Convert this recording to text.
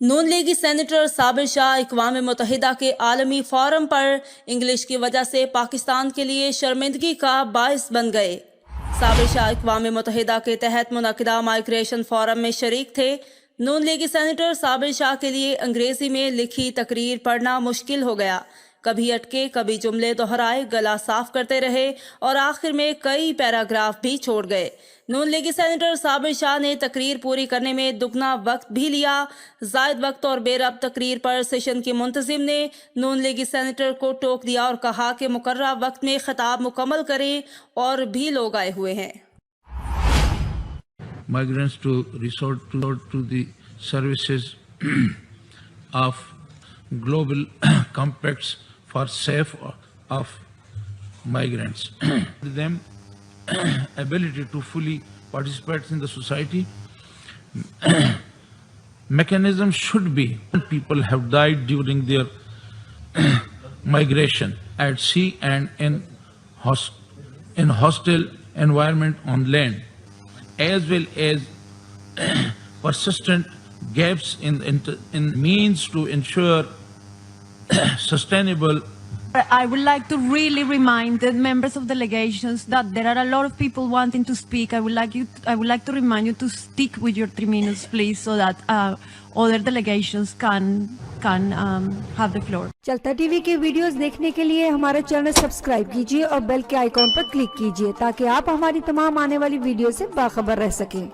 نون لیگی senator صابر شاہ اقوام متحدہ کے عالمی فورم پر انگلش کی وجہ سے پاکستان کے لیے شرمندگی کا باعث بن گئے۔ صابر شاہ اقوام متحدہ کے تحت منعقدہ مائگریشن فورم میں شریک تھے۔ نون لیگی سینیٹر صابر شاہ کے لیے انگریزی میں لکھی تقریر پڑھنا مشکل ہو گیا۔ کبھی اٹکے، کبھی جملے دہرائے، گلا صاف کرتے رہے اور آخر میں کئی پیراگراف بھی چھوڑ گئے۔ نون لیگی سینیٹر صابر شاہ نے تقریر پوری کرنے میں دگنا وقت بھی لیا۔ زائد وقت اور بے ربط تقریر پر سیشن کے منتظم نے نون لیگی سینیٹر کو ٹوک دیا اور کہا کہ مقررہ وقت میں خطاب مکمل کریں، اور بھی لوگ آئے ہوئے ہیں۔ Migrants to resort to the services of global compacts for safe of migrants. Them ability to fully participate in the society. Mechanism should be people have died during their migration at sea and in hostile environment on land, as well as persistent gaps in means to ensure sustainable. I would like to really remind the members of delegations that there are a lot of people wanting to speak. I would like to remind you to stick with your 3 minutes, please, so that other delegations can have the floor. چلتا T V کے videos دیکھنے کے لیے ہمارا channel subscribe کیجیے اور بیل کے icon پر click کیجیے تاکہ آپ ہماری تمام آنے والی ویڈیو سے باخبر رہ سکیں۔